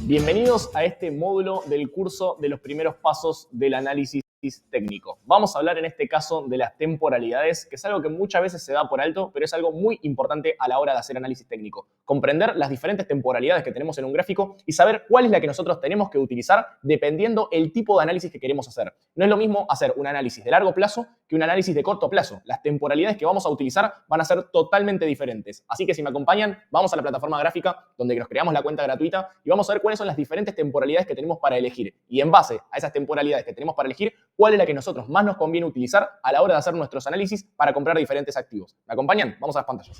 Bienvenidos a este módulo del curso de los primeros pasos del análisis técnico. Vamos a hablar en este caso de las temporalidades, que es algo que muchas veces se da por alto, pero es algo muy importante a la hora de hacer análisis técnico. Comprender las diferentes temporalidades que tenemos en un gráfico y saber cuál es la que nosotros tenemos que utilizar dependiendo el tipo de análisis que queremos hacer. No es lo mismo hacer un análisis de largo plazo que un análisis de corto plazo. Las temporalidades que vamos a utilizar van a ser totalmente diferentes. Así que si me acompañan, vamos a la plataforma gráfica donde nos creamos la cuenta gratuita y vamos a ver cuáles son las diferentes temporalidades que tenemos para elegir. Y en base a esas temporalidades que tenemos para elegir, cuál es la que nosotros más nos conviene utilizar a la hora de hacer nuestros análisis para comprar diferentes activos. ¿Me acompañan? Vamos a las pantallas.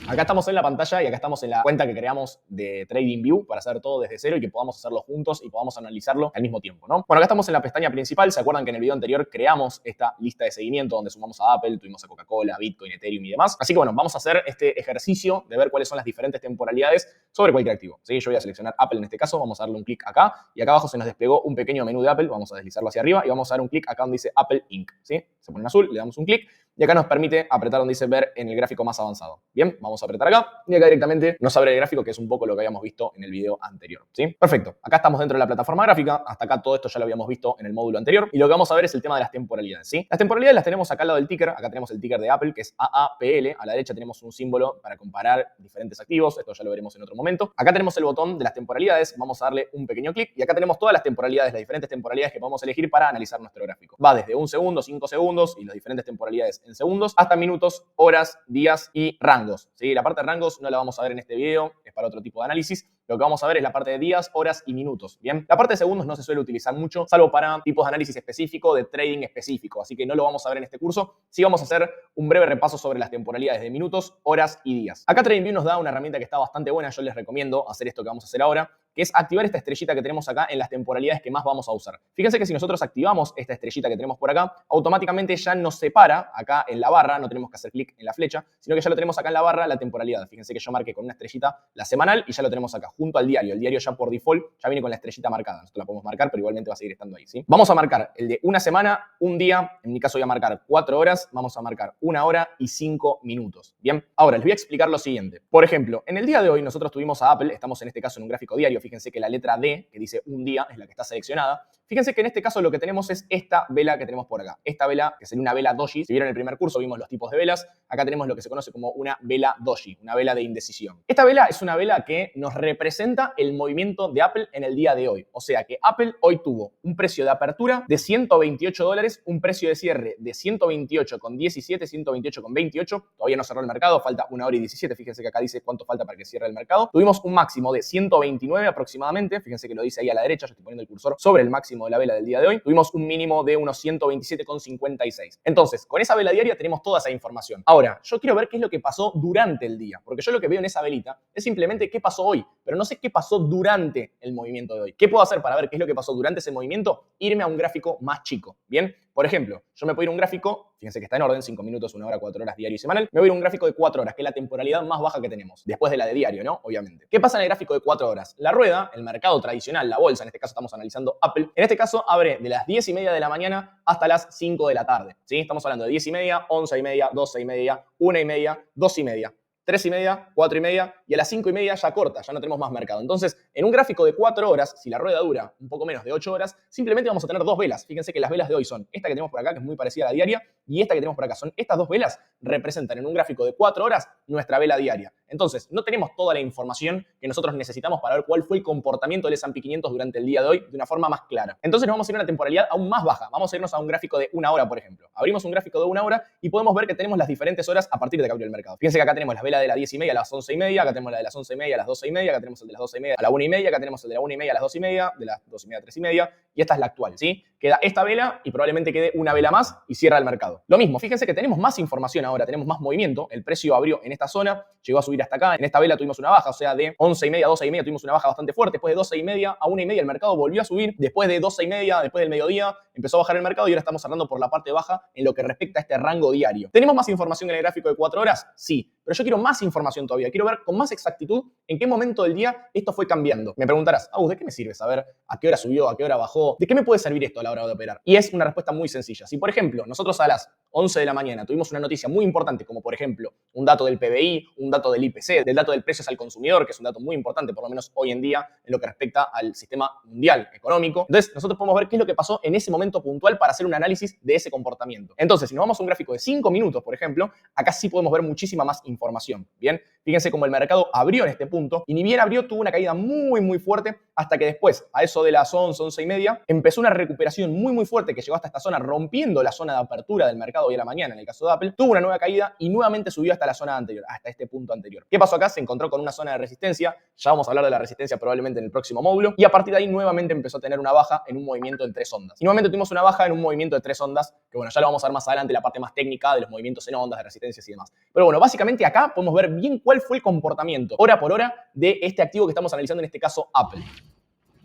Acá estamos en la pantalla y acá estamos en la cuenta que creamos de TradingView para hacer todo desde cero y que podamos hacerlo juntos y podamos analizarlo al mismo tiempo, ¿no? Bueno, acá estamos en la pestaña principal. ¿Se acuerdan que en el video anterior creamos esta lista de seguimiento donde sumamos a Apple, tuvimos a Coca-Cola, Bitcoin, Ethereum y demás? Así que bueno, vamos a hacer este ejercicio de ver cuáles son las diferentes temporalidades sobre cualquier activo. ¿Sí? Yo voy a seleccionar Apple en este caso, vamos a darle un clic acá y acá abajo se nos desplegó un pequeño menú de Apple. Vamos a deslizarlo hacia arriba y vamos a dar un clic acá donde dice Apple Inc. ¿Sí? Se pone en azul, le damos un clic y acá nos permite apretar donde dice ver en el gráfico más avanzado. Bien, vamos a apretar acá y acá directamente nos abre el gráfico, que es un poco lo que habíamos visto en el video anterior. ¿Sí? Perfecto. Acá estamos dentro de la plataforma gráfica. Hasta acá todo esto ya lo habíamos visto en el módulo anterior. Y lo que vamos a ver es el tema de las temporalidades. ¿Sí? Las temporalidades las tenemos acá al lado del ticker. Acá tenemos el ticker de Apple, que es AAPL. A la derecha tenemos un símbolo para comparar diferentes activos. Esto ya lo veremos en otro momento. Acá tenemos el botón de las temporalidades. Vamos a darle un pequeño clic. Y acá tenemos todas las temporalidades, las diferentes temporalidades que podemos elegir para analizar nuestro gráfico. Va desde 1 segundo, 5 segundos y las diferentes temporalidades en segundos, hasta minutos, horas, días y rangos. ¿Sí? La parte de rangos no la vamos a ver en este video, es para otro tipo de análisis. Lo que vamos a ver es la parte de días, horas y minutos. Bien, la parte de segundos no se suele utilizar mucho, salvo para tipos de análisis específico, de trading específico. Así que no lo vamos a ver en este curso. Sí vamos a hacer un breve repaso sobre las temporalidades de minutos, horas y días. Acá TradingView nos da una herramienta que está bastante buena. Yo les recomiendo hacer esto que vamos a hacer ahora, que es activar esta estrellita que tenemos acá en las temporalidades que más vamos a usar. Fíjense que si nosotros activamos esta estrellita que tenemos por acá, automáticamente ya nos separa acá en la barra, no tenemos que hacer clic en la flecha, sino que ya lo tenemos acá en la barra la temporalidad. Fíjense que yo marqué con una estrellita la semanal y ya lo tenemos acá, junto al diario. El diario ya por default ya viene con la estrellita marcada. Nosotros la podemos marcar, pero igualmente va a seguir estando ahí, ¿sí? Vamos a marcar el de una semana, un día, en mi caso voy a marcar 4 horas, vamos a marcar 1 hora y 5 minutos. Bien, ahora les voy a explicar lo siguiente. Por ejemplo, en el día de hoy nosotros tuvimos a Apple, estamos en este caso en un gráfico diario. Fíjense que la letra D, que dice un día, es la que está seleccionada. Fíjense que en este caso lo que tenemos es esta vela que tenemos por acá. Esta vela, que sería una vela doji. Si vieron el primer curso, vimos los tipos de velas. Acá tenemos lo que se conoce como una vela doji, una vela de indecisión. Esta vela es una vela que nos representa el movimiento de Apple en el día de hoy. O sea que Apple hoy tuvo un precio de apertura de $128, un precio de cierre de 128,17, 128,28. Todavía no cerró el mercado, falta 1 hora y 17. Fíjense que acá dice cuánto falta para que cierre el mercado. Tuvimos un máximo de 129 aproximadamente. Fíjense que lo dice ahí a la derecha. Yo estoy poniendo el cursor sobre el máximo de la vela del día de hoy. Tuvimos un mínimo de unos 127,56. Entonces, con esa vela diaria tenemos toda esa información. Ahora, yo quiero ver qué es lo que pasó durante el día, porque yo lo que veo en esa velita es simplemente qué pasó hoy, pero no sé qué pasó durante el movimiento de hoy. ¿Qué puedo hacer para ver qué es lo que pasó durante ese movimiento? Irme a un gráfico más chico, ¿bien? Por ejemplo, yo me puedo ir a un gráfico, fíjense que está en orden, 5 minutos, 1 hora, 4 horas, diario y semanal. Me voy a ir a un gráfico de 4 horas, que es la temporalidad más baja que tenemos, después de la de diario, ¿no? Obviamente. ¿Qué pasa en el gráfico de 4 horas? La rueda, el mercado tradicional, la bolsa, en este caso estamos analizando Apple, en este caso abre de las 10:30 de la mañana hasta las 5 de la tarde, ¿sí? Estamos hablando de 10:30, 11:30, 12:30, 1:30, 2:30. 3:30, 4:30 y a las 5:30 ya corta, ya no tenemos más mercado. Entonces, en un gráfico de 4 horas, si la rueda dura un poco menos de 8 horas, simplemente vamos a tener 2 velas. Fíjense que las velas de hoy son esta que tenemos por acá, que es muy parecida a la diaria, y esta que tenemos por acá. Son estas 2 velas, representan en un gráfico de 4 horas nuestra vela diaria. Entonces, no tenemos toda la información que nosotros necesitamos para ver cuál fue el comportamiento del S&P 500 durante el día de hoy de una forma más clara. Entonces, nos vamos a ir a una temporalidad aún más baja. Vamos a irnos a un gráfico de 1 hora, por ejemplo. Abrimos un gráfico de 1 hora y podemos ver que tenemos las diferentes horas a partir de que abrió el mercado. Fíjense que acá tenemos la vela de las 10:30 a las 11:30, acá tenemos la de las 11:30 a las 12:30, acá tenemos el de las 12:30 a la 1:30, acá tenemos el de la 1:30 a las 2:30, de las 2:30 a 3:30, y esta es la actual, ¿sí? Queda esta vela y probablemente quede una vela más y cierra el mercado. Lo mismo, fíjense que tenemos más información ahora, tenemos más movimiento. El precio abrió en esta zona, llegó a subir hasta acá. En esta vela tuvimos una baja, o sea, de 11:30 a 12:30 tuvimos una baja bastante fuerte. Después de 12:30 a 1:30 el mercado volvió a subir. Después de 12:30, después del mediodía, empezó a bajar el mercado y ahora estamos cerrando por la parte baja en lo que respecta a este rango diario. ¿Tenemos más información en el gráfico de 4 horas? Sí, pero yo quiero más información todavía. Quiero ver con más exactitud en qué momento del día esto fue cambiando. Me preguntarás, ¿de qué me sirve saber a qué hora subió, a qué hora bajó? ¿De qué me puede servir esto a la hora de operar? Y es una respuesta muy sencilla. Si, por ejemplo, nosotros a las 11 de la mañana tuvimos una noticia muy importante, como por ejemplo un dato del PBI, un dato del IPC, del dato del precios al consumidor, que es un dato muy importante, por lo menos hoy en día, en lo que respecta al sistema mundial económico. Entonces, nosotros podemos ver qué es lo que pasó en ese momento puntual para hacer un análisis de ese comportamiento. Entonces, si nos vamos a un gráfico de 5 minutos, por ejemplo, acá sí podemos ver muchísima más información. Bien, fíjense cómo el mercado abrió en este punto y ni bien abrió, tuvo una caída muy fuerte hasta que después, a eso de las 11 y media, empezó una recuperación muy fuerte que llegó hasta esta zona, rompiendo la zona de apertura del mercado hoy a la mañana, en el caso de Apple, tuvo una nueva caída y nuevamente subió hasta la zona anterior, hasta este punto anterior. ¿Qué pasó acá? Se encontró con una zona de resistencia, ya vamos a hablar de la resistencia probablemente en el próximo módulo, y a partir de ahí nuevamente empezó a tener una baja en un movimiento en 3 ondas. Y nuevamente tuvimos una baja en un movimiento de 3 ondas, que bueno, ya lo vamos a ver más adelante, la parte más técnica de los movimientos en ondas, de resistencias y demás. Pero bueno, básicamente acá podemos ver bien cuál fue el comportamiento hora por hora de este activo que estamos analizando, en este caso Apple.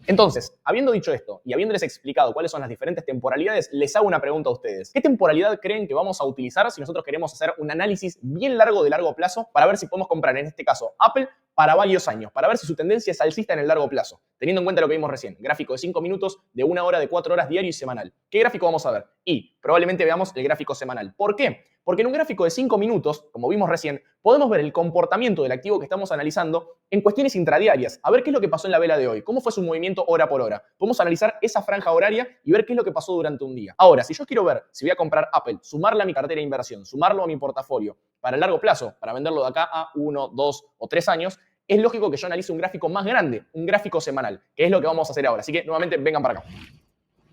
Entonces, habiendo dicho esto y habiéndoles explicado cuáles son las diferentes temporalidades, les hago una pregunta a ustedes. ¿Qué temporalidad creen que vamos a utilizar si nosotros queremos hacer un análisis bien largo de largo plazo para ver si podemos comprar, en este caso, Apple para varios años, para ver si su tendencia es alcista en el largo plazo, teniendo en cuenta lo que vimos recién, gráfico de 5 minutos, de 1 hora, de 4 horas diario y semanal? ¿Qué gráfico vamos a ver? Y probablemente veamos el gráfico semanal. ¿Por qué? Porque en un gráfico de 5 minutos, como vimos recién, podemos ver el comportamiento del activo que estamos analizando en cuestiones intradiarias, a ver qué es lo que pasó en la vela de hoy, cómo fue su movimiento hora por hora. Podemos analizar esa franja horaria y ver qué es lo que pasó durante un día. Ahora, si yo quiero ver si voy a comprar Apple, sumarla a mi cartera de inversión, sumarlo a mi portafolio para el largo plazo, para venderlo de acá a 1, 2 o 3 años, es lógico que yo analice un gráfico más grande, un gráfico semanal, que es lo que vamos a hacer ahora. Así que, nuevamente, vengan para acá.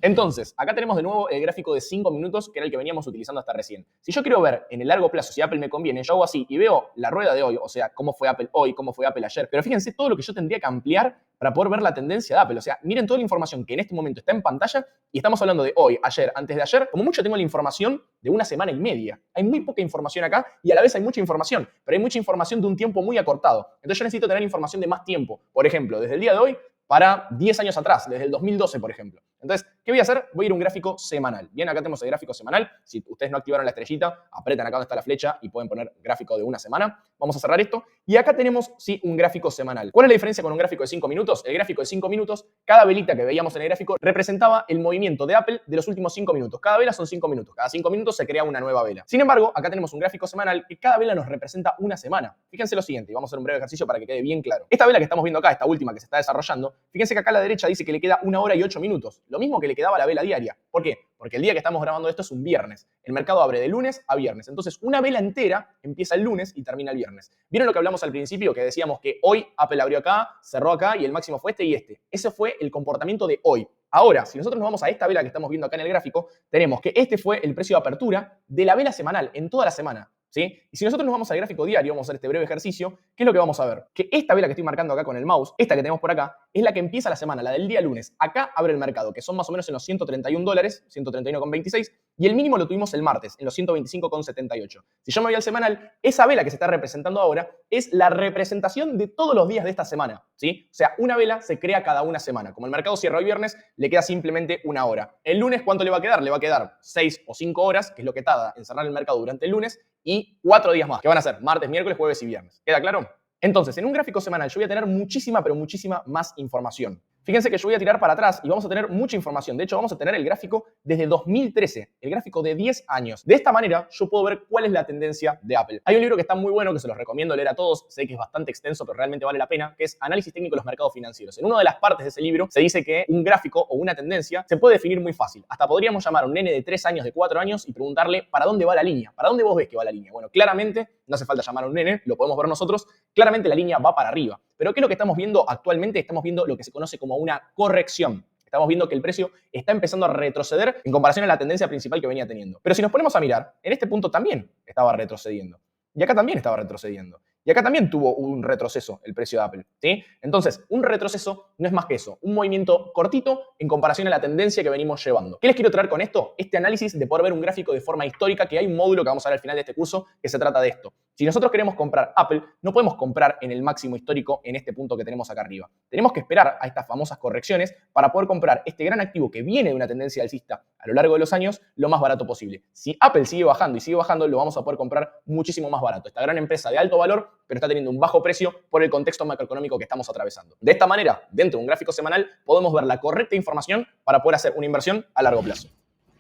Entonces, acá tenemos de nuevo el gráfico de 5 minutos, que era el que veníamos utilizando hasta recién. Si yo quiero ver en el largo plazo si Apple me conviene, yo hago así y veo la rueda de hoy, o sea, cómo fue Apple hoy, cómo fue Apple ayer. Pero fíjense todo lo que yo tendría que ampliar para poder ver la tendencia de Apple. O sea, miren toda la información que en este momento está en pantalla y estamos hablando de hoy, ayer, antes de ayer. Como mucho tengo la información de una semana y media. Hay muy poca información acá y a la vez hay mucha información, pero hay mucha información de un tiempo muy acortado. Entonces yo necesito tener información de más tiempo. Por ejemplo, desde el día de hoy para 10 años atrás, desde el 2012, por ejemplo. Entonces, ¿qué voy a hacer? Voy a ir a un gráfico semanal. Bien, acá tenemos el gráfico semanal. Si ustedes no activaron la estrellita, apretan acá donde está la flecha y pueden poner gráfico de una semana. Vamos a cerrar esto. Y acá tenemos, sí, un gráfico semanal. ¿Cuál es la diferencia con un gráfico de 5 minutos? El gráfico de 5 minutos, cada velita que veíamos en el gráfico representaba el movimiento de Apple de los últimos 5 minutos. Cada vela son 5 minutos. Cada 5 minutos se crea una nueva vela. Sin embargo, acá tenemos un gráfico semanal que cada vela nos representa una semana. Fíjense lo siguiente, y vamos a hacer un breve ejercicio para que quede bien claro. Esta vela que estamos viendo acá, esta última que se está desarrollando, fíjense que acá a la derecha dice que le queda 1 hora y 8 minutos. Lo mismo que le quedaba a la vela diaria. ¿Por qué? Porque el día que estamos grabando esto es un viernes. El mercado abre de lunes a viernes. Entonces, una vela entera empieza el lunes y termina el viernes. ¿Vieron lo que hablamos al principio? Que decíamos que hoy Apple abrió acá, cerró acá y el máximo fue este y este. Ese fue el comportamiento de hoy. Ahora, si nosotros nos vamos a esta vela que estamos viendo acá en el gráfico, tenemos que este fue el precio de apertura de la vela semanal en toda la semana. ¿Sí? Y si nosotros nos vamos al gráfico diario, vamos a hacer este breve ejercicio, ¿qué es lo que vamos a ver? Que esta vela que estoy marcando acá con el mouse, esta que tenemos por acá, es la que empieza la semana, la del día lunes. Acá abre el mercado, que son más o menos en los $131, 131,26, y el mínimo lo tuvimos el martes, en los 125,78. Si yo me voy al semanal, esa vela que se está representando ahora es la representación de todos los días de esta semana, ¿sí? O sea, una vela se crea cada una semana. Como el mercado cierra hoy viernes, le queda simplemente 1 hora. El lunes, ¿cuánto le va a quedar? Le va a quedar 6 o 5 horas, que es lo que tarda en cerrar el mercado durante el lunes, y 4 días más, que van a ser martes, miércoles, jueves y viernes. ¿Queda claro? Entonces, en un gráfico semanal yo voy a tener muchísima, pero muchísima más información. Fíjense que yo voy a tirar para atrás y vamos a tener mucha información. De hecho, vamos a tener el gráfico desde 2013, el gráfico de 10 años. De esta manera, yo puedo ver cuál es la tendencia de Apple. Hay un libro que está muy bueno, que se los recomiendo leer a todos. Sé que es bastante extenso, pero realmente vale la pena, que es Análisis técnico de los mercados financieros. En una de las partes de ese libro se dice que un gráfico o una tendencia se puede definir muy fácil. Hasta podríamos llamar a un nene de 3 años, de 4 años y preguntarle ¿para dónde va la línea? ¿Para dónde vos ves que va la línea? Bueno, claramente, no hace falta llamar a un nene, lo podemos ver nosotros, claramente la línea va para arriba. Pero ¿qué es lo que estamos viendo actualmente? Estamos viendo lo que se conoce como una corrección. Estamos viendo que el precio está empezando a retroceder en comparación a la tendencia principal que venía teniendo. Pero si nos ponemos a mirar, en este punto también estaba retrocediendo. Y acá también estaba retrocediendo. Y acá también tuvo un retroceso el precio de Apple, ¿sí? Entonces, un retroceso no es más que eso, un movimiento cortito en comparación a la tendencia que venimos llevando. ¿Qué les quiero traer con esto? Este análisis de poder ver un gráfico de forma histórica, que hay un módulo que vamos a ver al final de este curso que se trata de esto. Si nosotros queremos comprar Apple, no podemos comprar en el máximo histórico en este punto que tenemos acá arriba. Tenemos que esperar a estas famosas correcciones para poder comprar este gran activo que viene de una tendencia alcista a lo largo de los años lo más barato posible. Si Apple sigue bajando y sigue bajando, lo vamos a poder comprar muchísimo más barato. Esta gran empresa de alto valor, pero está teniendo un bajo precio por el contexto macroeconómico que estamos atravesando. De esta manera, dentro de un gráfico semanal, podemos ver la correcta información para poder hacer una inversión a largo plazo.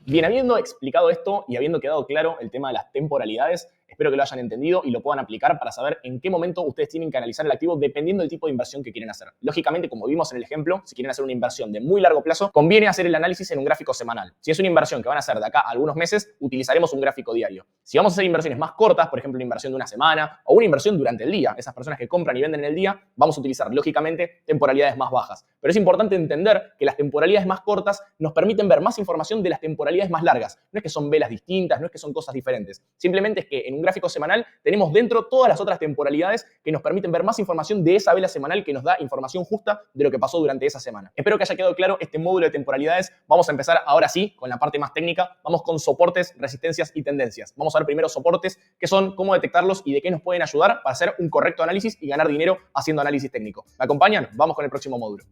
Bien, habiendo explicado esto y habiendo quedado claro el tema de las temporalidades, espero que lo hayan entendido y lo puedan aplicar para saber en qué momento ustedes tienen que analizar el activo dependiendo del tipo de inversión que quieren hacer. Lógicamente, como vimos en el ejemplo, si quieren hacer una inversión de muy largo plazo, conviene hacer el análisis en un gráfico semanal. Si es una inversión que van a hacer de acá a algunos meses, utilizaremos un gráfico diario. Si vamos a hacer inversiones más cortas, por ejemplo, una inversión de una semana o una inversión durante el día, esas personas que compran y venden en el día, vamos a utilizar, lógicamente, temporalidades más bajas. Pero es importante entender que las temporalidades más cortas nos permiten ver más información de las temporalidades más largas. No es que son velas distintas, no es que son cosas diferentes. Simplemente es que en un gráfico semanal tenemos dentro todas las otras temporalidades que nos permiten ver más información de esa vela semanal que nos da información justa de lo que pasó durante esa semana. Espero que haya quedado claro este módulo de temporalidades. Vamos a empezar ahora sí con la parte más técnica. Vamos con soportes, resistencias y tendencias. Vamos a ver primero soportes, qué son, cómo detectarlos y de qué nos pueden ayudar para hacer un correcto análisis y ganar dinero haciendo análisis técnico. ¿Me acompañan? Vamos con el próximo módulo.